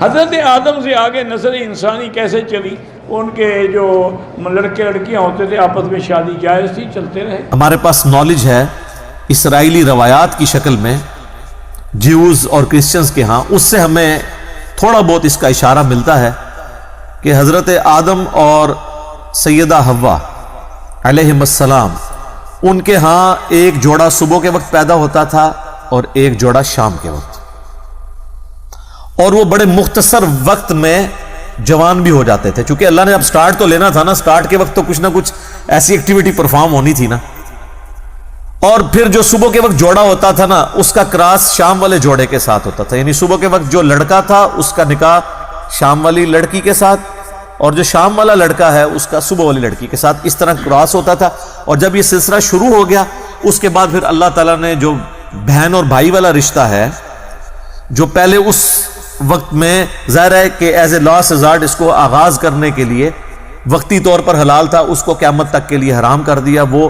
حضرت آدم سے آگے نسل انسانی کیسے چلی؟ ان کے جو لڑکے لڑکیاں ہوتے تھے آپس میں شادی جائز تھی، چلتے رہے۔ ہمارے پاس نالج ہے اسرائیلی روایات کی شکل میں جیوز اور کرسچنز کے ہاں، اس سے ہمیں تھوڑا بہت اس کا اشارہ ملتا ہے کہ حضرت آدم اور سیدہ حوا علیہم السلام، ان کے ہاں ایک جوڑا صبح کے وقت پیدا ہوتا تھا اور ایک جوڑا شام کے وقت، اور وہ بڑے مختصر وقت میں جوان بھی ہو جاتے تھے، چونکہ اللہ نے اب سٹارٹ تو لینا تھا نا، سٹارٹ کے وقت تو کچھ نہ کچھ ایسی ایکٹیویٹی پرفارم ہونی تھی نا، اور پھر جو صبح کے وقت جوڑا ہوتا تھا نا، اس کا کراس شام والے جوڑے کے ساتھ ہوتا تھا، یعنی صبح کے وقت جو لڑکا تھا اس کا نکاح شام والی لڑکی کے ساتھ، اور جو شام والا لڑکا ہے اس کا صبح والی لڑکی کے ساتھ، اس طرح کراس ہوتا تھا۔ اور جب یہ سلسلہ شروع ہو گیا، اس کے بعد پھر اللہ تعالیٰ نے جو بہن اور بھائی والا رشتہ ہے، جو پہلے اس وقت میں ظاہر ہے کہ ایز اے لاس ہزارڈ اس کو آغاز کرنے کے لیے وقتی طور پر حلال تھا، اس کو قیامت تک کے لیے حرام کر دیا۔ وہ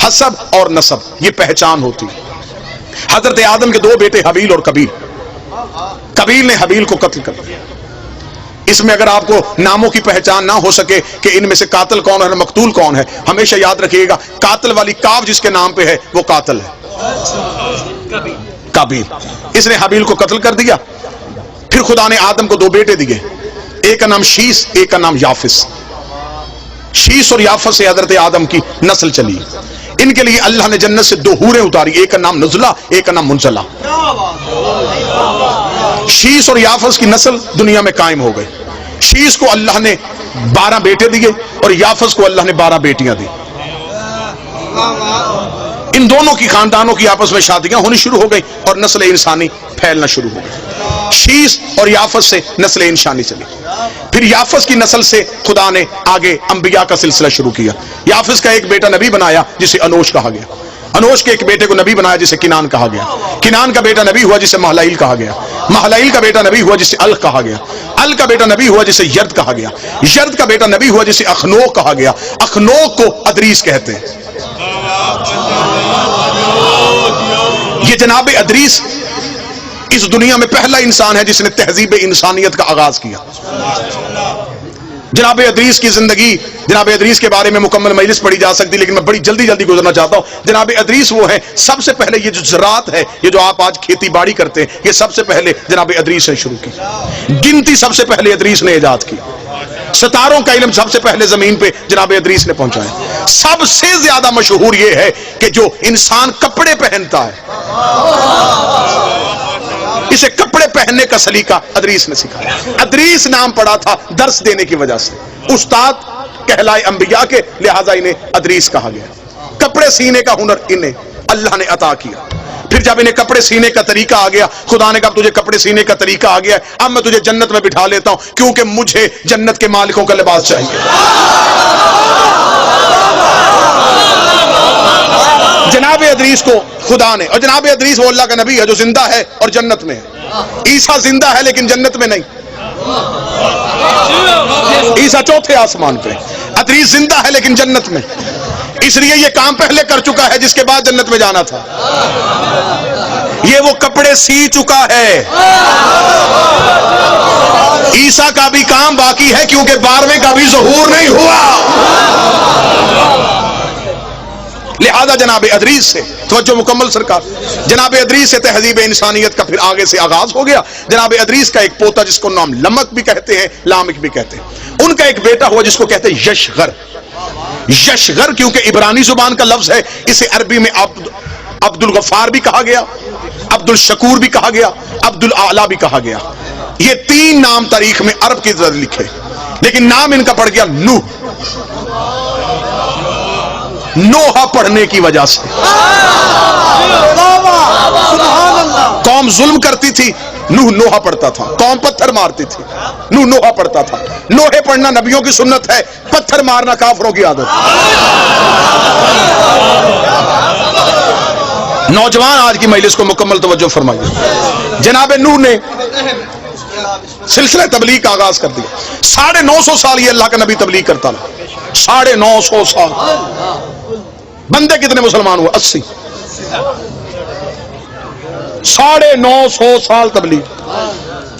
حسب اور نسب، یہ پہچان ہوتی۔ حضرت آدم کے دو بیٹے حبیل اور قبیل، قبیل نے حبیل کو قتل کر دیا۔ اس میں اگر آپ کو ناموں کی پہچان نہ ہو سکے کہ ان میں سے قاتل کون ہے اور مقتول کون ہے، ہمیشہ یاد رکھیے گا قاتل والی کاف جس کے نام پہ ہے وہ قاتل ہے، قبیل۔ اس نے حبیل کو قتل کر دیا۔ پھر خدا نے آدم کو دو بیٹے دیے، ایک کا نام شیس، ایک کا نام یافس۔ شیس اور یافس سے حضرت آدم کی نسل چلی۔ ان کے لیے اللہ نے جنت سے دو حوریں اتاری، ایک کا نام نزلہ، ایک کا نام منزلہ۔ شیس اور یافس کی نسل دنیا میں قائم ہو گئی۔ شیس کو اللہ نے 12 بیٹے دیے اور یافس کو اللہ نے 12 بیٹیاں دی۔ ان دونوں کی خاندانوں کی آپس میں شادیاں ہونی شروع ہو گئی اور نسل انسانی پھیلنا شروع ہو گئی۔ شیس اور یافس سے نسل انسانی چلی۔ پھر یافس کی نسل سے خدا نے آگے انبیاء کا سلسلہ شروع کیا۔ یافس کا ایک بیٹا نبی بنایا جسے انوش کہا گیا، انوش کے ایک بیٹے کو نبی بنایا جسے کنان کہا گیا، کنان کا بیٹا نبی ہوا جسے مہلائیل کہا گیا، مہلائیل کا بیٹا نبی ہوا جسے ال کہا گیا، ال کا بیٹا نبی ہوا جسے یرد کہا گیا، یرد کا بیٹا نبی ہوا جسے اخنوک کہا گیا، اخنوک کو ادریس کہتے ہیں۔ یہ جناب ادریس اس دنیا میں پہلا انسان ہے جس نے تہذیب انسانیت کا آغاز کیا۔ جناب ادریس کی زندگی، جناب ادریس کے بارے میں مکمل مجلس پڑھی جا سکتی، لیکن میں بڑی جلدی گزرنا چاہتا ہوں۔ جناب ادریس وہ ہے، سب سے پہلے یہ جو زراعت ہے، یہ جو آپ آج کھیتی باڑی کرتے ہیں، یہ سب سے پہلے جناب ادریس نے شروع کی۔ گنتی سب سے پہلے ادریس نے ایجاد کی۔ ستاروں کا علم سب سے پہلے زمین پہ جناب ادریس نے پہنچایا۔ سب سے زیادہ مشہور یہ ہے کہ جو انسان کپڑے پہنتا ہے، اسے کپڑے پہننے کا سلیقہ ادریس نے سکھایا۔ ادریس نام پڑا تھا درس دینے کی وجہ سے، استاد کہلائے انبیاء کے، لہذا انہیں ادریس کہا گیا۔ کپڑے سینے کا ہنر انہیں اللہ نے عطا کیا۔ پھر جب انہیں کپڑے سینے کا طریقہ آ گیا، خدا نے کہا تجھے کپڑے سینے کا طریقہ آ گیا ہے، اب میں تجھے جنت میں بٹھا لیتا ہوں، کیونکہ مجھے جنت کے مالکوں کا لباس چاہیے۔ جناب ادریس کو خدا نے، اور جناب ادریس وہ اللہ کا نبی ہے جو زندہ ہے اور جنت میں ہے۔ عیسیٰ زندہ ہے لیکن جنت میں نہیں، عیسیٰ چوتھے آسمان پہ، ادریس زندہ ہے لیکن جنت میں، اس لیے یہ کام پہلے کر چکا ہے جس کے بعد جنت میں جانا تھا۔ یہ وہ کپڑے سی چکا ہے۔ عیسیٰ کا بھی کام باقی ہے کیونکہ 12ویں کا بھی ظہور نہیں ہوا۔ لہذا جناب ادریس سے توجہ مکمل سرکار، جناب ادریس سے تہذیب انسانیت کا پھر آگے سے آغاز ہو گیا۔ جناب ادریس کا ایک پوتا جس کو نام لمک بھی کہتے ہیں، لامک بھی کہتے ہیں، ان کا ایک بیٹا ہوا جس کو کہتے ہیں یشغر۔ یشغر کیونکہ عبرانی زبان کا لفظ ہے، اسے عربی میں عبد الغفار بھی کہا گیا، عبد الشکور بھی کہا گیا، عبد الاعلی بھی کہا گیا۔ یہ 3 نام تاریخ میں عرب کی طرح لکھے، لیکن نام ان کا پڑ گیا نوح، نوحہ پڑھنے کی وجہ سے۔ قوم ظلم کرتی تھی، نوح نوحہ پڑھتا تھا، قوم پتھر مارتی تھی، نوح نوحہ پڑھتا تھا۔ نوحے پڑھنا نبیوں کی سنت ہے، پتھر مارنا کافروں کی عادت۔ نوجوان آج کی مجلس کو مکمل توجہ فرمائیے۔ جناب نوح نے سلسلہ تبلیغ کا آغاز کر دیا۔ 950 سال یہ اللہ کا نبی تبلیغ کرتا رہا، 950 سال۔ بندے کتنے مسلمان ہوئے؟ 80۔ 950 سال تبلیغ۔